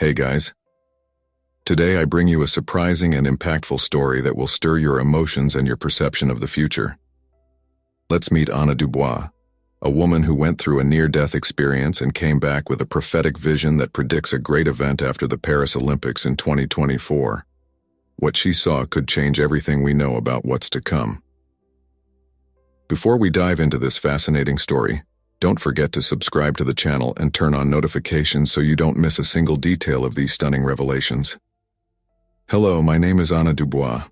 Hey guys. Today I bring you a surprising and impactful story that will stir your emotions and your perception of the future. Let's meet Anna Dubois, a woman who went through a near-death experience and came back with a prophetic vision that predicts a great event after the Paris Olympics in 2024. What she saw could change everything we know about what's to come. Before we dive into this fascinating story, don't forget to subscribe to the channel and turn on notifications so you don't miss a single detail of these stunning revelations. Hello, my name is Anna Dubois.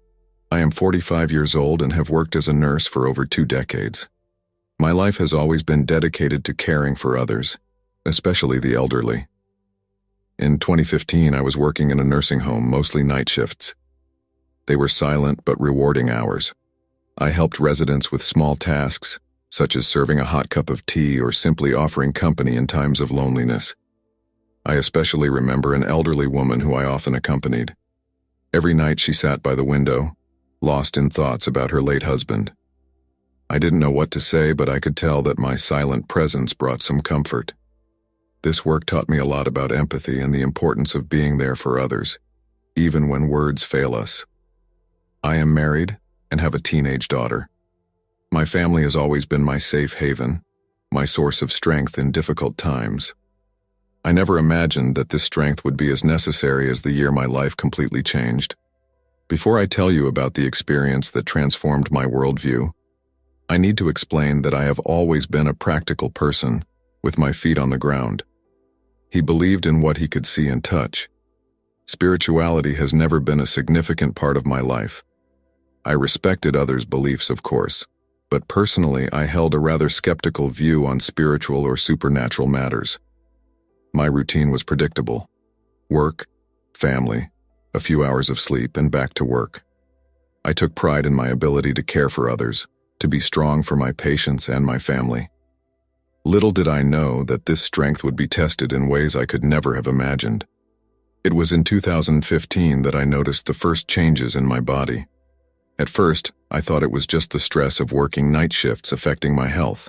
I am 45 years old and have worked as a nurse for over 2 decades. My life has always been dedicated to caring for others, especially the elderly. In 2015, I was working in a nursing home, mostly night shifts. They were silent but rewarding hours. I helped residents with small tasks, such as serving a hot cup of tea or simply offering company in times of loneliness. I especially remember an elderly woman who I often accompanied. Every night she sat by the window, lost in thoughts about her late husband. I didn't know what to say, but I could tell that my silent presence brought some comfort. This work taught me a lot about empathy and the importance of being there for others, even when words fail us. I am married and have a teenage daughter. My family has always been my safe haven, my source of strength in difficult times. I never imagined that this strength would be as necessary as the year my life completely changed. Before I tell you about the experience that transformed my worldview, I need to explain that I have always been a practical person, with my feet on the ground. He believed in what he could see and touch. Spirituality has never been a significant part of my life. I respected others' beliefs, of course, but personally I held a rather skeptical view on spiritual or supernatural matters. My routine was predictable. Work, family, a few hours of sleep, and back to work. I took pride in my ability to care for others, to be strong for my patients and my family. Little did I know that this strength would be tested in ways I could never have imagined. It was in 2015 that I noticed the first changes in my body. At first, I thought it was just the stress of working night shifts affecting my health.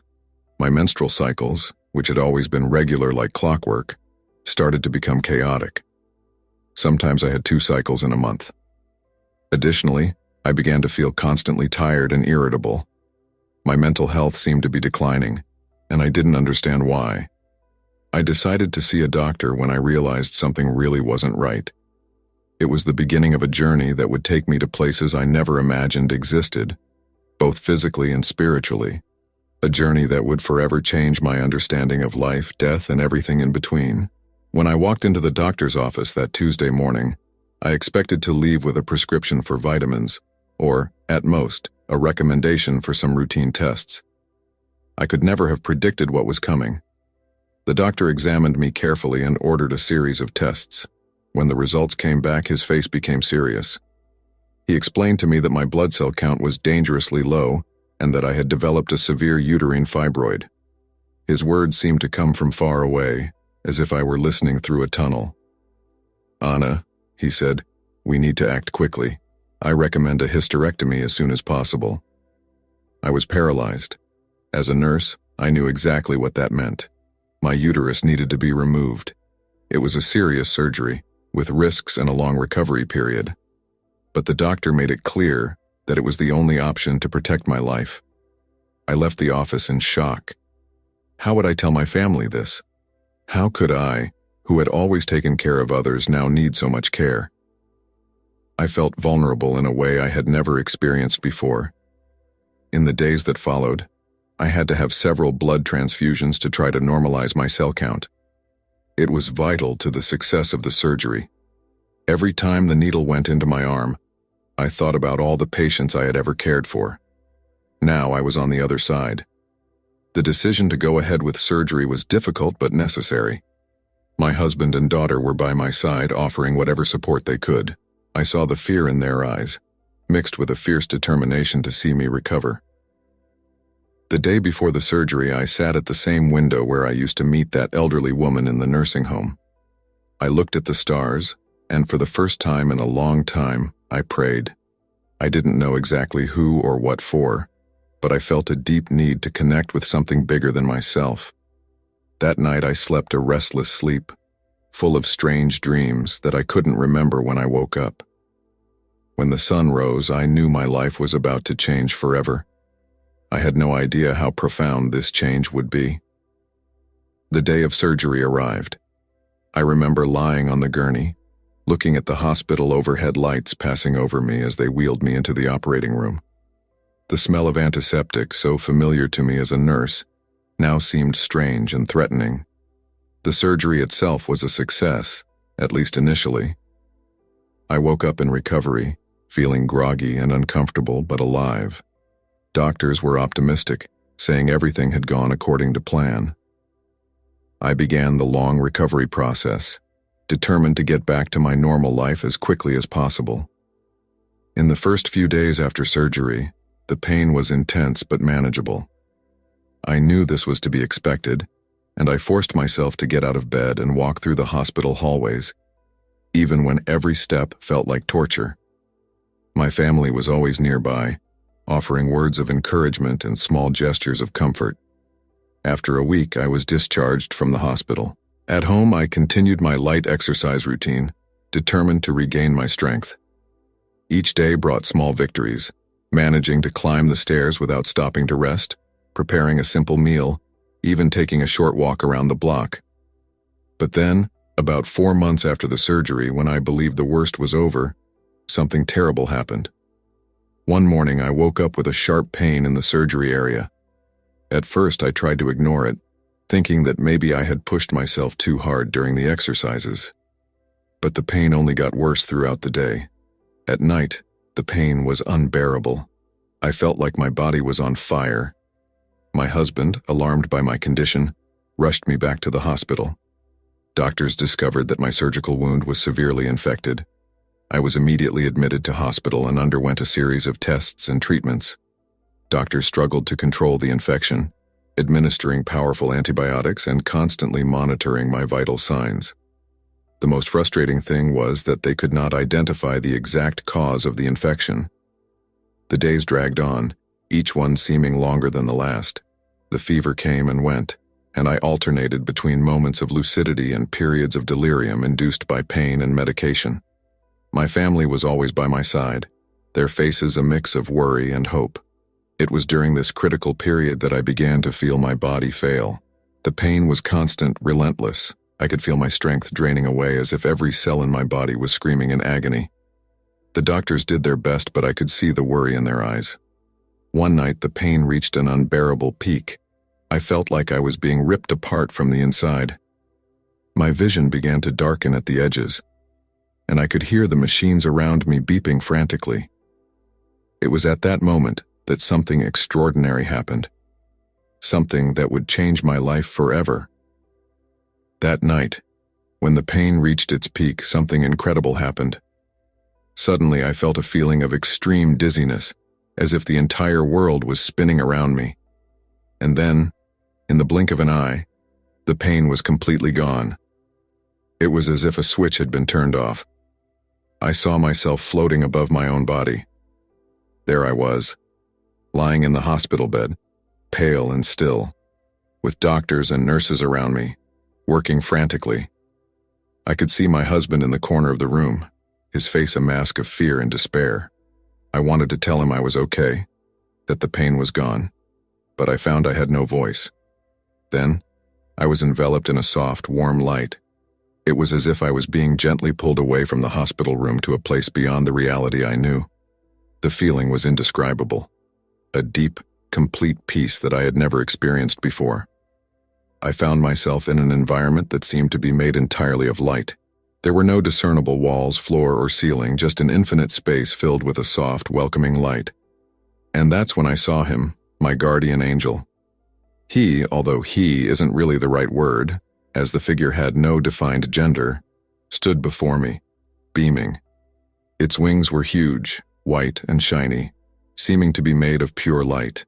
My menstrual cycles, which had always been regular like clockwork, started to become chaotic. Sometimes I had 2 cycles in a month. Additionally, I began to feel constantly tired and irritable. My mental health seemed to be declining, and I didn't understand why. I decided to see a doctor when I realized something really wasn't right. It was the beginning of a journey that would take me to places I never imagined existed, both physically and spiritually. A journey that would forever change my understanding of life, death, and everything in between. When I walked into the doctor's office that Tuesday morning, I expected to leave with a prescription for vitamins, or, at most, a recommendation for some routine tests. I could never have predicted what was coming. The doctor examined me carefully and ordered a series of tests. When the results came back, his face became serious. He explained to me that my blood cell count was dangerously low and that I had developed a severe uterine fibroid. His words seemed to come from far away, as if I were listening through a tunnel. "Anna," he said, "we need to act quickly. I recommend a hysterectomy as soon as possible." I was paralyzed. As a nurse, I knew exactly what that meant. My uterus needed to be removed. It was a serious surgery, with risks and a long recovery period. But the doctor made it clear that it was the only option to protect my life. I left the office in shock. How would I tell my family this? How could I, who had always taken care of others, now need so much care? I felt vulnerable in a way I had never experienced before. In the days that followed, I had to have several blood transfusions to try to normalize my cell count. It was vital to the success of the surgery. Every time the needle went into my arm, I thought about all the patients I had ever cared for. Now I was on the other side. The decision to go ahead with surgery was difficult but necessary. My husband and daughter were by my side, offering whatever support they could. I saw the fear in their eyes, mixed with a fierce determination to see me recover. The day before the surgery, I sat at the same window where I used to meet that elderly woman in the nursing home. I looked at the stars, and for the first time in a long time, I prayed. I didn't know exactly who or what for, but I felt a deep need to connect with something bigger than myself. That night I slept a restless sleep, full of strange dreams that I couldn't remember when I woke up. When the sun rose, I knew my life was about to change forever. I had no idea how profound this change would be. The day of surgery arrived. I remember lying on the gurney, looking at the hospital overhead lights passing over me as they wheeled me into the operating room. The smell of antiseptic, so familiar to me as a nurse, now seemed strange and threatening. The surgery itself was a success, at least initially. I woke up in recovery, feeling groggy and uncomfortable but alive. Doctors were optimistic, saying everything had gone according to plan. I began the long recovery process, determined to get back to my normal life as quickly as possible. In the first few days after surgery, the pain was intense but manageable. I knew this was to be expected, and I forced myself to get out of bed and walk through the hospital hallways, even when every step felt like torture. My family was always nearby, offering words of encouragement and small gestures of comfort. After a week, I was discharged from the hospital. At home, I continued my light exercise routine, determined to regain my strength. Each day brought small victories, managing to climb the stairs without stopping to rest, preparing a simple meal, even taking a short walk around the block. But then, about 4 months after the surgery, when I believed the worst was over, something terrible happened. One morning, I woke up with a sharp pain in the surgery area. At first, I tried to ignore it, thinking that maybe I had pushed myself too hard during the exercises. But the pain only got worse throughout the day. At night, the pain was unbearable. I felt like my body was on fire. My husband, alarmed by my condition, rushed me back to the hospital. Doctors discovered that my surgical wound was severely infected. I was immediately admitted to hospital and underwent a series of tests and treatments. Doctors struggled to control the infection, administering powerful antibiotics and constantly monitoring my vital signs. The most frustrating thing was that they could not identify the exact cause of the infection. The days dragged on, each one seeming longer than the last. The fever came and went, and I alternated between moments of lucidity and periods of delirium induced by pain and medication. My family was always by my side, their faces a mix of worry and hope. It was during this critical period that I began to feel my body fail. The pain was constant, relentless. I could feel my strength draining away as if every cell in my body was screaming in agony. The doctors did their best, but I could see the worry in their eyes. One night, the pain reached an unbearable peak. I felt like I was being ripped apart from the inside. My vision began to darken at the edges, and I could hear the machines around me beeping frantically. It was at that moment that something extraordinary happened. Something that would change my life forever. That night, when the pain reached its peak, something incredible happened. Suddenly, I felt a feeling of extreme dizziness, as if the entire world was spinning around me. And then, in the blink of an eye, the pain was completely gone. It was as if a switch had been turned off. I saw myself floating above my own body. There I was, lying in the hospital bed, pale and still, with doctors and nurses around me, working frantically. I could see my husband in the corner of the room, his face a mask of fear and despair. I wanted to tell him I was okay, that the pain was gone, but I found I had no voice. Then, I was enveloped in a soft, warm light. It was as if I was being gently pulled away from the hospital room to a place beyond the reality I knew. The feeling was indescribable. A deep, complete peace that I had never experienced before. I found myself in an environment that seemed to be made entirely of light. There were no discernible walls, floor, or ceiling, just an infinite space filled with a soft, welcoming light. And that's when I saw him, my guardian angel. He, although he isn't really the right word, as the figure had no defined gender, stood before me, beaming. Its wings were huge, white and shiny, seeming to be made of pure light.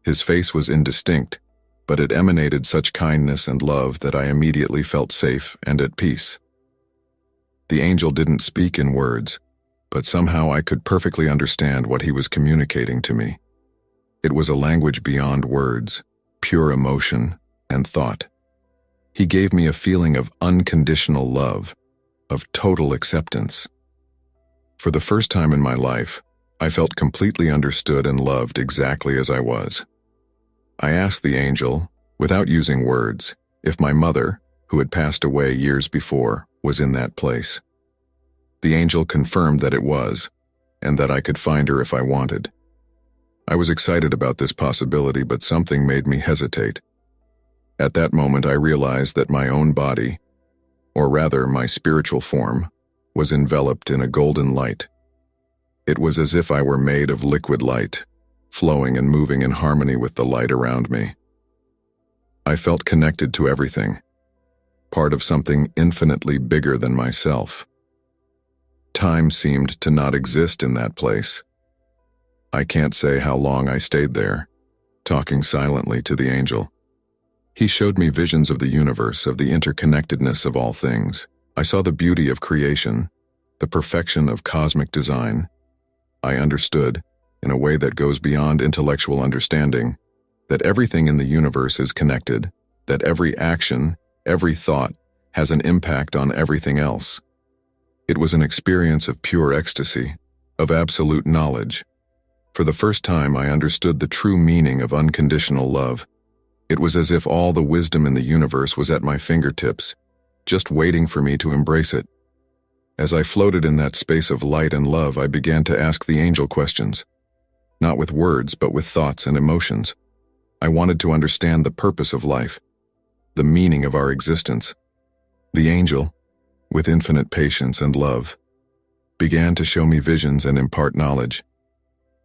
His face was indistinct, but it emanated such kindness and love that I immediately felt safe and at peace. The angel didn't speak in words, but somehow I could perfectly understand what he was communicating to me. It was a language beyond words, pure emotion and thought. He gave me a feeling of unconditional love, of total acceptance. For the first time in my life, I felt completely understood and loved exactly as I was. I asked the angel, without using words, if my mother, who had passed away years before, was in that place. The angel confirmed that it was, and that I could find her if I wanted. I was excited about this possibility, but something made me hesitate. At that moment, I realized that my own body, or rather my spiritual form, was enveloped in a golden light. It was as if I were made of liquid light, flowing and moving in harmony with the light around me. I felt connected to everything, part of something infinitely bigger than myself. Time seemed to not exist in that place. I can't say how long I stayed there, talking silently to the angel. He showed me visions of the universe, of the interconnectedness of all things. I saw the beauty of creation, the perfection of cosmic design. I understood, in a way that goes beyond intellectual understanding, that everything in the universe is connected, that every action, every thought, has an impact on everything else. It was an experience of pure ecstasy, of absolute knowledge. For the first time, I understood the true meaning of unconditional love. It was as if all the wisdom in the universe was at my fingertips, just waiting for me to embrace it. As I floated in that space of light and love, I began to ask the angel questions, not with words, but with thoughts and emotions. I wanted to understand the purpose of life, the meaning of our existence. The angel, with infinite patience and love, began to show me visions and impart knowledge.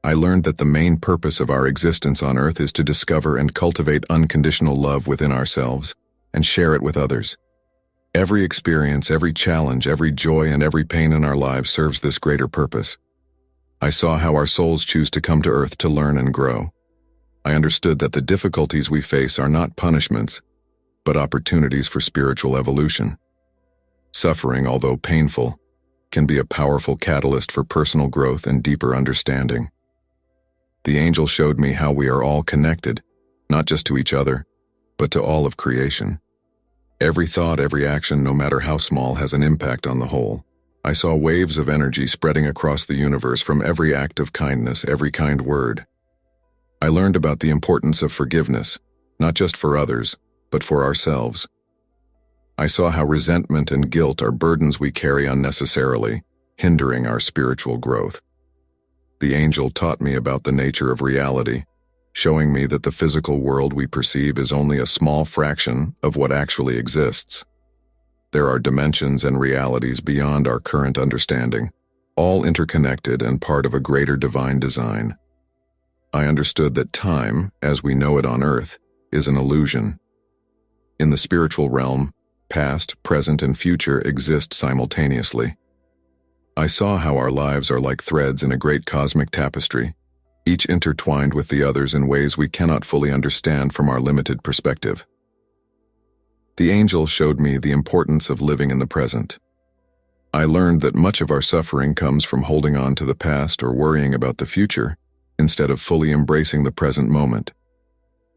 I learned that the main purpose of our existence on earth is to discover and cultivate unconditional love within ourselves and share it with others. Every experience, every challenge, every joy, and every pain in our lives serves this greater purpose. I saw how our souls choose to come to earth to learn and grow. I understood that the difficulties we face are not punishments, but opportunities for spiritual evolution. Suffering, although painful, can be a powerful catalyst for personal growth and deeper understanding. The angel showed me how we are all connected, not just to each other, but to all of creation. Every thought, every action, no matter how small, has an impact on the whole. I saw waves of energy spreading across the universe from every act of kindness, every kind word. I learned about the importance of forgiveness, not just for others, but for ourselves. I saw how resentment and guilt are burdens we carry unnecessarily, hindering our spiritual growth. The angel taught me about the nature of reality, showing me that the physical world we perceive is only a small fraction of what actually exists. There are dimensions and realities beyond our current understanding, all interconnected and part of a greater divine design. I understood that time, as we know it on earth, is an illusion. In the spiritual realm, past, present, and future exist simultaneously. I saw how our lives are like threads in a great cosmic tapestry, each intertwined with the others in ways we cannot fully understand from our limited perspective. The angel showed me the importance of living in the present. I learned that much of our suffering comes from holding on to the past or worrying about the future, instead of fully embracing the present moment.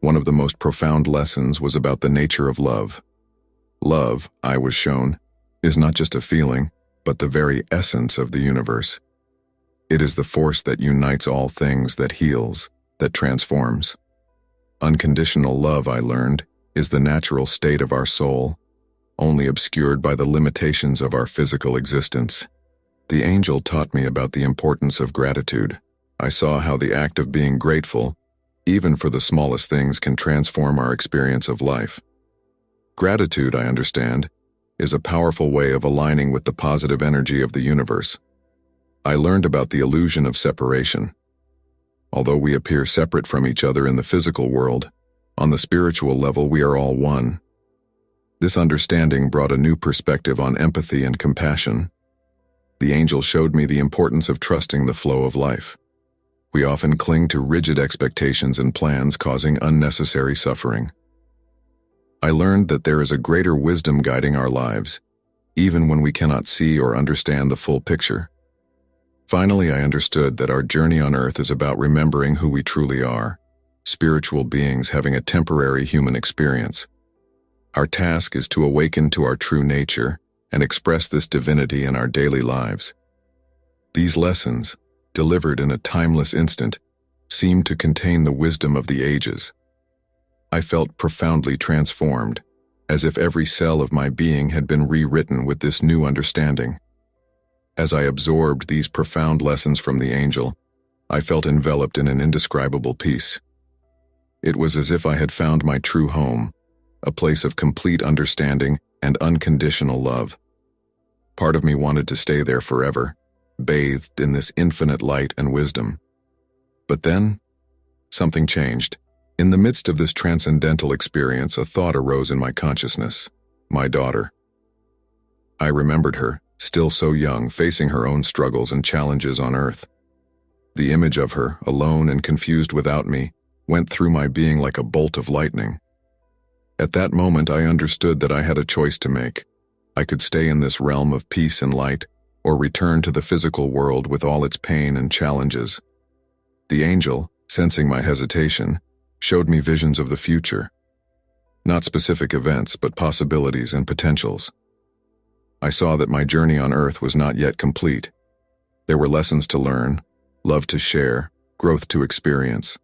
One of the most profound lessons was about the nature of love. Love, I was shown, is not just a feeling, but the very essence of the universe. It is the force that unites all things, that heals, that transforms. Unconditional love, I learned, is the natural state of our soul, only obscured by the limitations of our physical existence. The angel taught me about the importance of gratitude. I saw how the act of being grateful, even for the smallest things, can transform our experience of life. Gratitude, I understand, is a powerful way of aligning with the positive energy of the universe. I learned about the illusion of separation. Although we appear separate from each other in the physical world, on the spiritual level we are all one. This understanding brought a new perspective on empathy and compassion. The angel showed me the importance of trusting the flow of life. We often cling to rigid expectations and plans, causing unnecessary suffering. I learned that there is a greater wisdom guiding our lives, even when we cannot see or understand the full picture. Finally, I understood that our journey on earth is about remembering who we truly are, spiritual beings having a temporary human experience. Our task is to awaken to our true nature and express this divinity in our daily lives. These lessons, delivered in a timeless instant, seem to contain the wisdom of the ages. I felt profoundly transformed, as if every cell of my being had been rewritten with this new understanding. As I absorbed these profound lessons from the angel, I felt enveloped in an indescribable peace. It was as if I had found my true home, a place of complete understanding and unconditional love. Part of me wanted to stay there forever, bathed in this infinite light and wisdom. But then, something changed. In the midst of this transcendental experience, a thought arose in my consciousness: my daughter. I remembered her, still so young, facing her own struggles and challenges on earth. The image of her, alone and confused without me, went through my being like a bolt of lightning. At that moment, I understood that I had a choice to make. I could stay in this realm of peace and light, or return to the physical world with all its pain and challenges. The angel, sensing my hesitation, showed me visions of the future. Not specific events, but possibilities and potentials. I saw that my journey on earth was not yet complete. There were lessons to learn, love to share, growth to experience.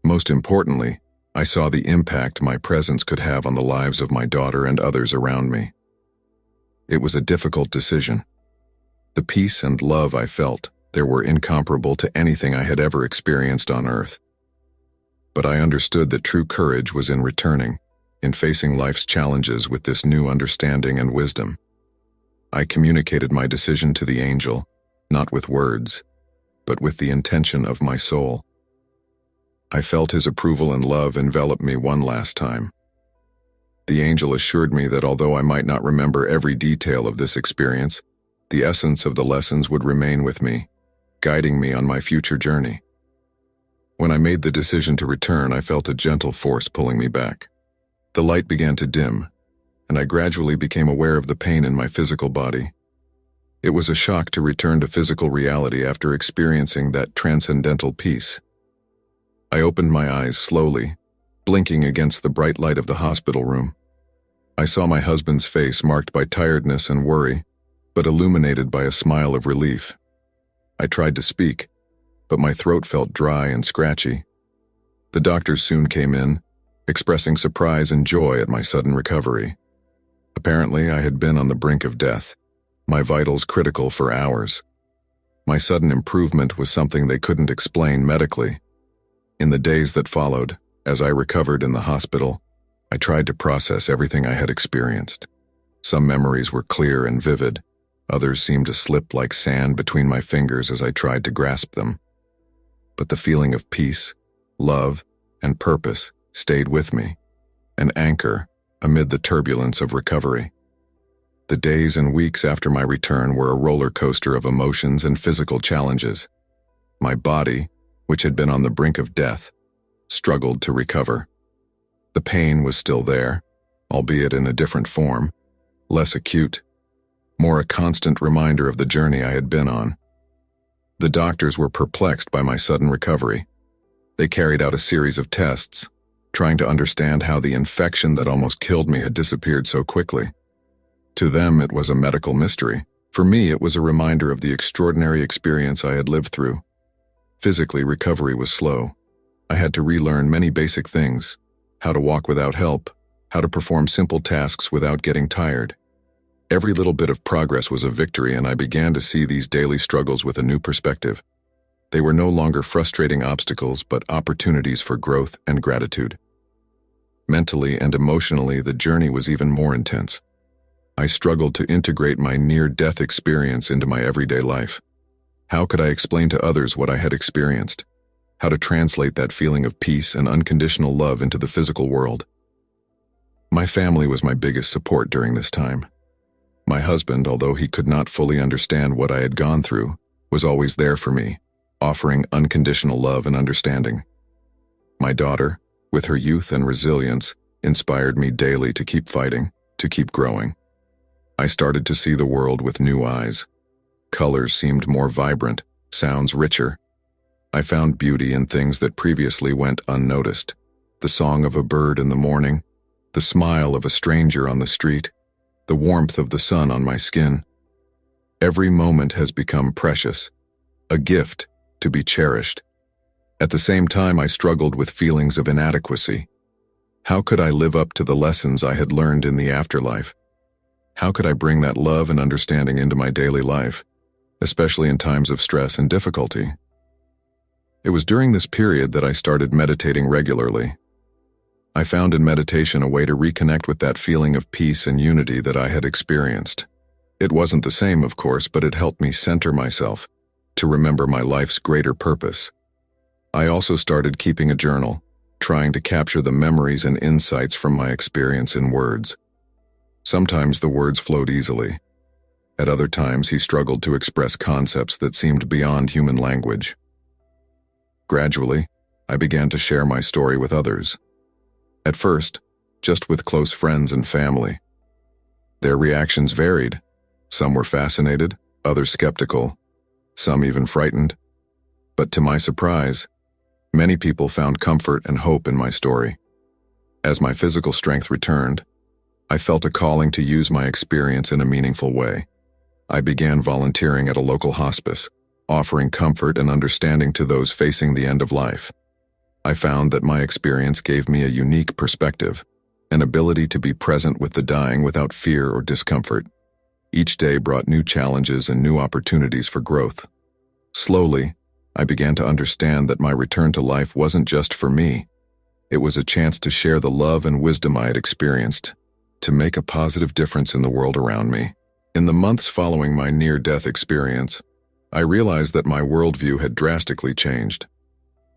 Most importantly, I saw the impact my presence could have on the lives of my daughter and others around me. It was a difficult decision. The peace and love I felt there were incomparable to anything I had ever experienced on earth. But I understood that true courage was in returning, in facing life's challenges with this new understanding and wisdom. I communicated my decision to the angel, not with words, but with the intention of my soul. I felt his approval and love envelop me one last time. The angel assured me that although I might not remember every detail of this experience, the essence of the lessons would remain with me, guiding me on my future journey. When I made the decision to return, I felt a gentle force pulling me back. The light began to dim, and I gradually became aware of the pain in my physical body. It was a shock to return to physical reality after experiencing that transcendental peace. I opened my eyes slowly, blinking against the bright light of the hospital room. I saw my husband's face marked by tiredness and worry, but illuminated by a smile of relief. I tried to speak, but my throat felt dry and scratchy. The doctors soon came in, expressing surprise and joy at my sudden recovery. Apparently, I had been on the brink of death, my vitals critical for hours. My sudden improvement was something they couldn't explain medically. In the days that followed, as I recovered in the hospital, I tried to process everything I had experienced. Some memories were clear and vivid. Others seemed to slip like sand between my fingers as I tried to grasp them. But the feeling of peace, love, and purpose stayed with me, an anchor amid the turbulence of recovery. The days and weeks after my return were a roller coaster of emotions and physical challenges. My body, which had been on the brink of death, struggled to recover. The pain was still there, albeit in a different form, less acute, more a constant reminder of the journey I had been on. The doctors were perplexed by my sudden recovery. They carried out a series of tests, trying to understand how the infection that almost killed me had disappeared so quickly. To them, it was a medical mystery. For me, it was a reminder of the extraordinary experience I had lived through. Physically, recovery was slow. I had to relearn many basic things: how to walk without help, how to perform simple tasks without getting tired. Every little bit of progress was a victory, and I began to see these daily struggles with a new perspective. They were no longer frustrating obstacles, but opportunities for growth and gratitude. Mentally and emotionally, the journey was even more intense. I struggled to integrate my near-death experience into my everyday life. How could I explain to others what I had experienced? How to translate that feeling of peace and unconditional love into the physical world? My family was my biggest support during this time. My husband, although he could not fully understand what I had gone through, was always there for me, offering unconditional love and understanding. My daughter, with her youth and resilience, inspired me daily to keep fighting, to keep growing. I started to see the world with new eyes. Colors seemed more vibrant, sounds richer. I found beauty in things that previously went unnoticed: the song of a bird in the morning, the smile of a stranger on the street, the warmth of the sun on my skin. Every moment has become precious, a gift to be cherished. At the same time, I struggled with feelings of inadequacy. How could I live up to the lessons I had learned in the afterlife? How could I bring that love and understanding into my daily life, especially in times of stress and difficulty? It was during this period that I started meditating regularly. I found in meditation a way to reconnect with that feeling of peace and unity that I had experienced. It wasn't the same, of course, but it helped me center myself, to remember my life's greater purpose. I also started keeping a journal, trying to capture the memories and insights from my experience in words. Sometimes the words flowed easily. At other times, he struggled to express concepts that seemed beyond human language. Gradually, I began to share my story with others. At first, just with close friends and family. Their reactions varied. Some were fascinated, others skeptical, some even frightened. But to my surprise, many people found comfort and hope in my story. As my physical strength returned, I felt a calling to use my experience in a meaningful way. I began volunteering at a local hospice, offering comfort and understanding to those facing the end of life. I found that my experience gave me a unique perspective, an ability to be present with the dying without fear or discomfort. Each day brought new challenges and new opportunities for growth. Slowly, I began to understand that my return to life wasn't just for me. It was a chance to share the love and wisdom I had experienced, to make a positive difference in the world around me. In the months following my near-death experience, I realized that my worldview had drastically changed.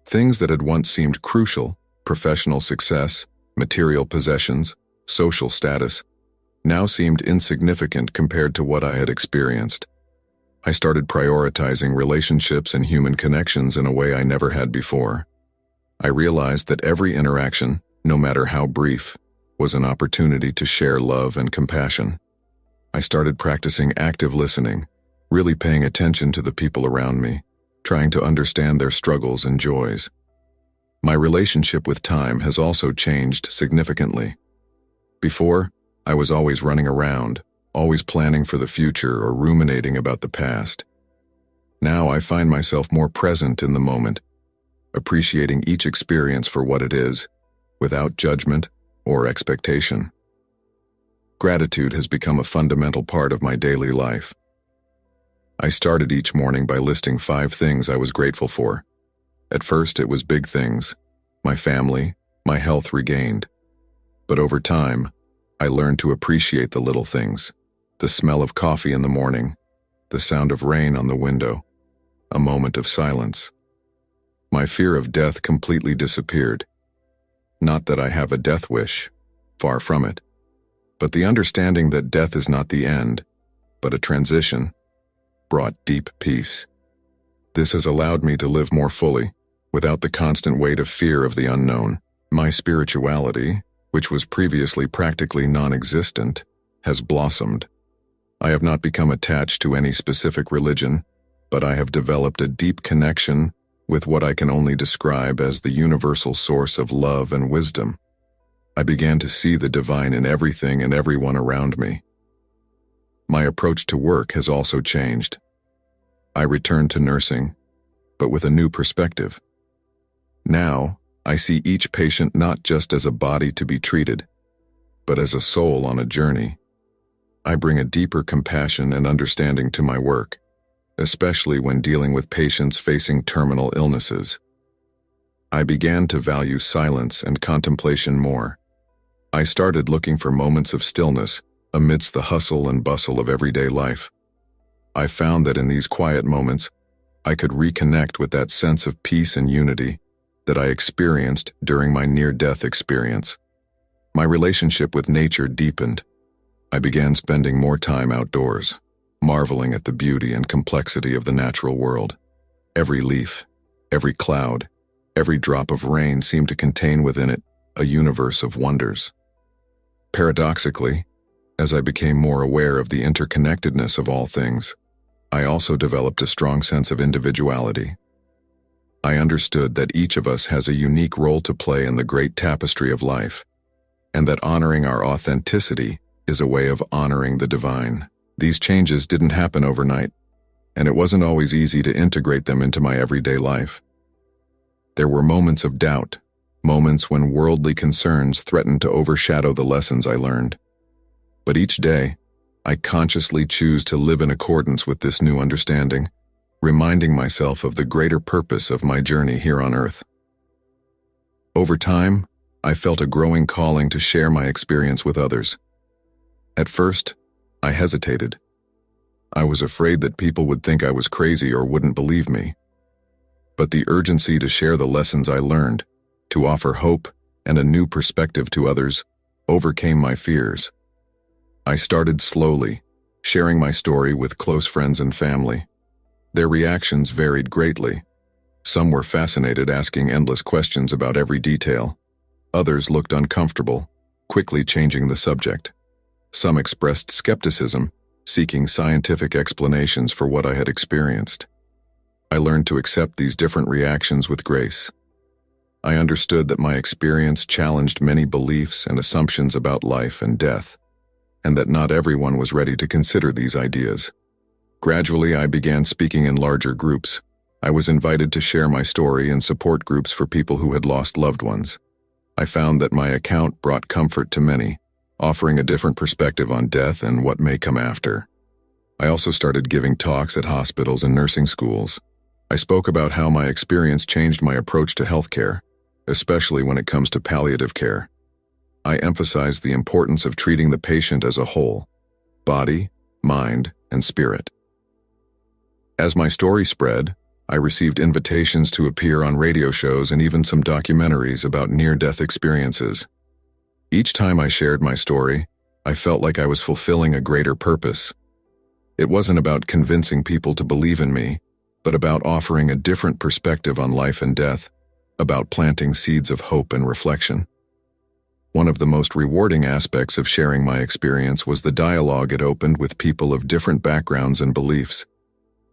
Things that had once seemed crucial, professional success, material possessions, social status, now seemed insignificant compared to what I had experienced. I started prioritizing relationships and human connections in a way I never had before. I realized that every interaction, no matter how brief, was an opportunity to share love and compassion. I started practicing active listening, really paying attention to the people around me, trying to understand their struggles and joys. My relationship with time has also changed significantly. Before, I was always running around, always planning for the future or ruminating about the past. Now I find myself more present in the moment, appreciating each experience for what it is, without judgment or expectation. Gratitude has become a fundamental part of my daily life. I started each morning by listing 5 things I was grateful for. At first, it was big things: my family, my health regained. But over time, I learned to appreciate the little things: the smell of coffee in the morning, the sound of rain on the window, a moment of silence. My fear of death completely disappeared. Not that I have a death wish, far from it, but the understanding that death is not the end, but a transition, brought deep peace. This has allowed me to live more fully, without the constant weight of fear of the unknown. My spirituality, which was previously practically non-existent, has blossomed. I have not become attached to any specific religion, but I have developed a deep connection with what I can only describe as the universal source of love and wisdom. I began to see the divine in everything and everyone around me. My approach to work has also changed. I returned to nursing, but with a new perspective. Now, I see each patient not just as a body to be treated, but as a soul on a journey. I bring a deeper compassion and understanding to my work, especially when dealing with patients facing terminal illnesses. I began to value silence and contemplation more. I started looking for moments of stillness amidst the hustle and bustle of everyday life. I found that in these quiet moments, I could reconnect with that sense of peace and unity that I experienced during my near-death experience. My relationship with nature deepened. I began spending more time outdoors, marveling at the beauty and complexity of the natural world. Every leaf, every cloud, every drop of rain seemed to contain within it a universe of wonders. Paradoxically, as I became more aware of the interconnectedness of all things, I also developed a strong sense of individuality. I understood that each of us has a unique role to play in the great tapestry of life, and that honoring our authenticity is a way of honoring the divine. These changes didn't happen overnight, and it wasn't always easy to integrate them into my everyday life. There were moments of doubt, moments when worldly concerns threatened to overshadow the lessons I learned. But each day, I consciously choose to live in accordance with this new understanding, reminding myself of the greater purpose of my journey here on Earth. Over time, I felt a growing calling to share my experience with others. At first, I hesitated. I was afraid that people would think I was crazy or wouldn't believe me. But the urgency to share the lessons I learned, to offer hope and a new perspective to others, overcame my fears. I started slowly, sharing my story with close friends and family. Their reactions varied greatly. Some were fascinated, asking endless questions about every detail. Others looked uncomfortable, quickly changing the subject. Some expressed skepticism, seeking scientific explanations for what I had experienced. I learned to accept these different reactions with grace. I understood that my experience challenged many beliefs and assumptions about life and death, and that not everyone was ready to consider these ideas. Gradually, I began speaking in larger groups. I was invited to share my story in support groups for people who had lost loved ones. I found that my account brought comfort to many, offering a different perspective on death and what may come after. I also started giving talks at hospitals and nursing schools. I spoke about how my experience changed my approach to healthcare, especially when it comes to palliative care. I emphasized the importance of treating the patient as a whole, body, mind, and spirit. As my story spread, I received invitations to appear on radio shows and even some documentaries about near-death experiences. Each time I shared my story, I felt like I was fulfilling a greater purpose. It wasn't about convincing people to believe in me, but about offering a different perspective on life and death, about planting seeds of hope and reflection. One of the most rewarding aspects of sharing my experience was the dialogue it opened with people of different backgrounds and beliefs.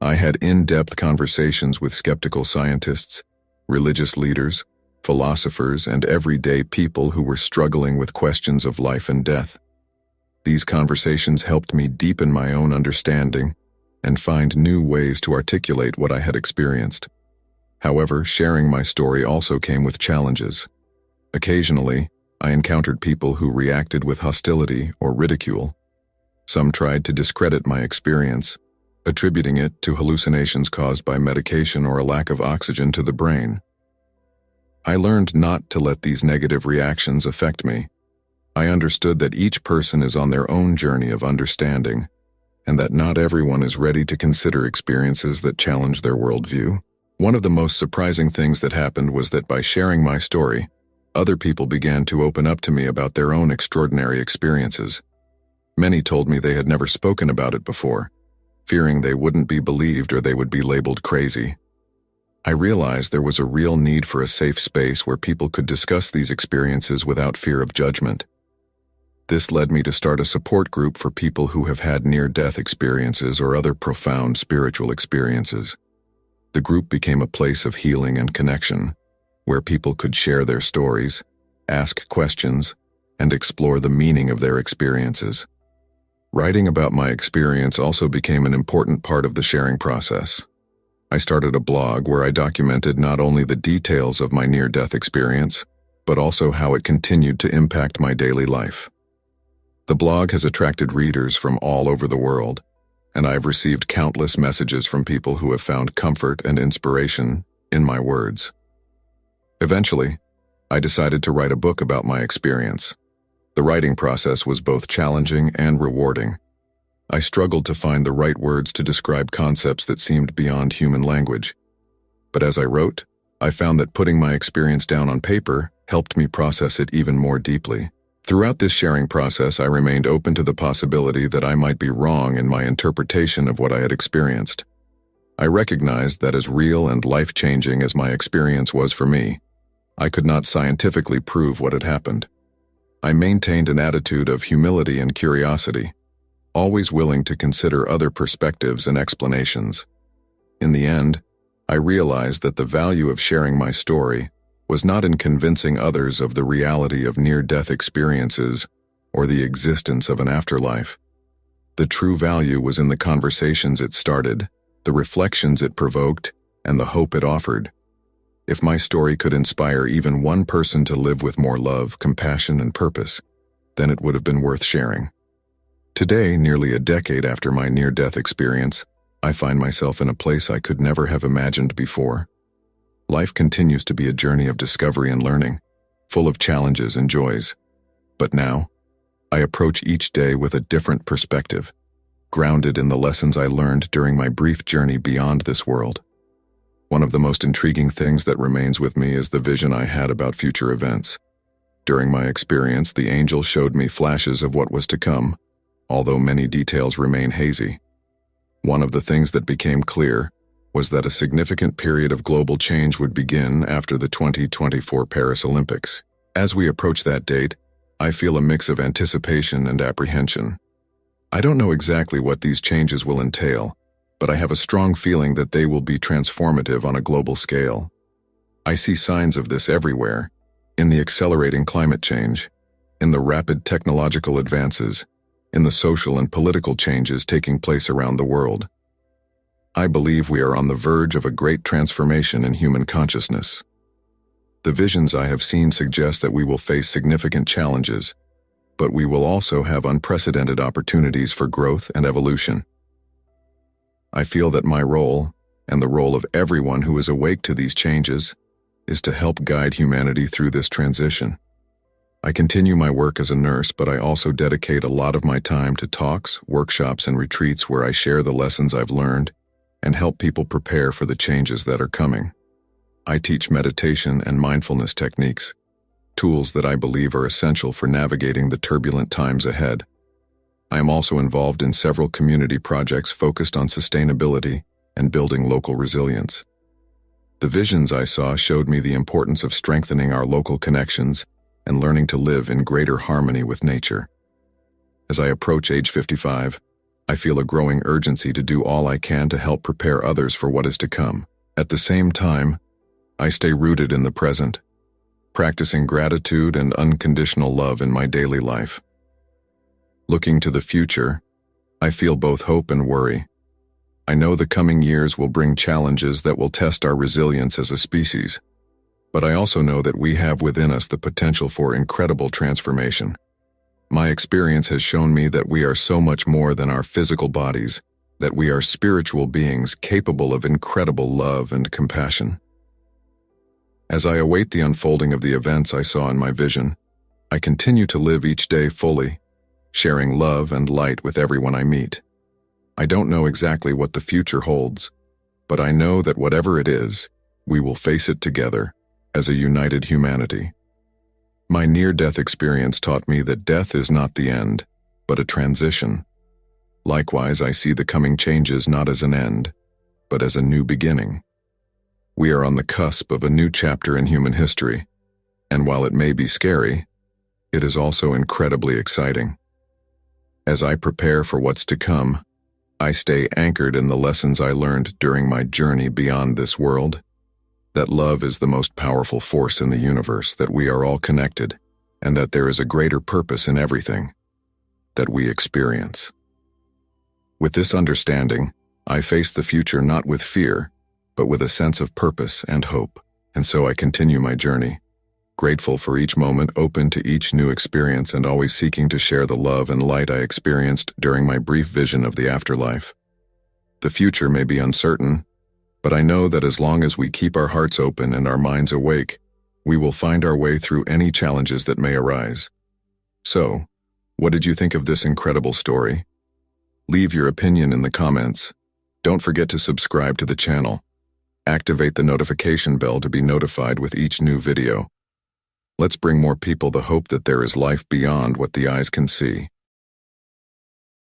I had in-depth conversations with skeptical scientists, religious leaders, philosophers, and everyday people who were struggling with questions of life and death. These conversations helped me deepen my own understanding and find new ways to articulate what I had experienced. However, sharing my story also came with challenges. Occasionally, I encountered people who reacted with hostility or ridicule. Some tried to discredit my experience, attributing it to hallucinations caused by medication or a lack of oxygen to the brain. I learned not to let these negative reactions affect me. I understood that each person is on their own journey of understanding, and that not everyone is ready to consider experiences that challenge their worldview. One of the most surprising things that happened was that by sharing my story, other people began to open up to me about their own extraordinary experiences. Many told me they had never spoken about it before, fearing they wouldn't be believed or they would be labeled crazy. I realized there was a real need for a safe space where people could discuss these experiences without fear of judgment. This led me to start a support group for people who have had near-death experiences or other profound spiritual experiences. The group became a place of healing and connection, where people could share their stories, ask questions, and explore the meaning of their experiences. Writing about my experience also became an important part of the sharing process. I started a blog where I documented not only the details of my near-death experience, but also how it continued to impact my daily life. The blog has attracted readers from all over the world, and I've received countless messages from people who have found comfort and inspiration in my words. Eventually, I decided to write a book about my experience. The writing process was both challenging and rewarding. I struggled to find the right words to describe concepts that seemed beyond human language. But as I wrote, I found that putting my experience down on paper helped me process it even more deeply. Throughout this sharing process, I remained open to the possibility that I might be wrong in my interpretation of what I had experienced. I recognized that as real and life-changing as my experience was for me, I could not scientifically prove what had happened. I maintained an attitude of humility and curiosity, always willing to consider other perspectives and explanations. In the end, I realized that the value of sharing my story was not in convincing others of the reality of near-death experiences or the existence of an afterlife. The true value was in the conversations it started, the reflections it provoked, and the hope it offered. If my story could inspire even one person to live with more love, compassion, and purpose, then it would have been worth sharing. Today, nearly a decade after my near-death experience, I find myself in a place I could never have imagined before. Life continues to be a journey of discovery and learning, full of challenges and joys. But now, I approach each day with a different perspective, grounded in the lessons I learned during my brief journey beyond this world. One of the most intriguing things that remains with me is the vision I had about future events. During my experience, the angel showed me flashes of what was to come, although many details remain hazy. One of the things that became clear was that a significant period of global change would begin after the 2024 Paris Olympics. As we approach that date, I feel a mix of anticipation and apprehension. I don't know exactly what these changes will entail, but I have a strong feeling that they will be transformative on a global scale. I see signs of this everywhere, in the accelerating climate change, in the rapid technological advances, in the social and political changes taking place around the world. I believe we are on the verge of a great transformation in human consciousness. The visions I have seen suggest that we will face significant challenges, but we will also have unprecedented opportunities for growth and evolution. I feel that my role, and the role of everyone who is awake to these changes, is to help guide humanity through this transition. I continue my work as a nurse, but I also dedicate a lot of my time to talks, workshops, and retreats where I share the lessons I've learned and help people prepare for the changes that are coming. I teach meditation and mindfulness techniques, tools that I believe are essential for navigating the turbulent times ahead. I am also involved in several community projects focused on sustainability and building local resilience. The visions I saw showed me the importance of strengthening our local connections and learning to live in greater harmony with nature. As I approach age 55, I feel a growing urgency to do all I can to help prepare others for what is to come. At the same time, I stay rooted in the present, practicing gratitude and unconditional love in my daily life. Looking to the future, I feel both hope and worry. I know the coming years will bring challenges that will test our resilience as a species, but I also know that we have within us the potential for incredible transformation. My experience has shown me that we are so much more than our physical bodies, that we are spiritual beings capable of incredible love and compassion. As I await the unfolding of the events I saw in my vision, I continue to live each day fully, sharing love and light with everyone I meet. I don't know exactly what the future holds, but I know that whatever it is, we will face it together as a united humanity. My near-death experience taught me that death is not the end, but a transition. Likewise, I see the coming changes not as an end, but as a new beginning. We are on the cusp of a new chapter in human history, and while it may be scary, it is also incredibly exciting. As I prepare for what's to come, I stay anchored in the lessons I learned during my journey beyond this world, that love is the most powerful force in the universe, that we are all connected, and that there is a greater purpose in everything that we experience. With this understanding, I face the future not with fear, but with a sense of purpose and hope, and so I continue my journey, grateful for each moment, open to each new experience, and always seeking to share the love and light I experienced during my brief vision of the afterlife. The future may be uncertain, but I know that as long as we keep our hearts open and our minds awake, we will find our way through any challenges that may arise. So, what did you think of this incredible story? Leave your opinion in the comments. Don't forget to subscribe to the channel. Activate the notification bell to be notified with each new video. Let's bring more people the hope that there is life beyond what the eyes can see.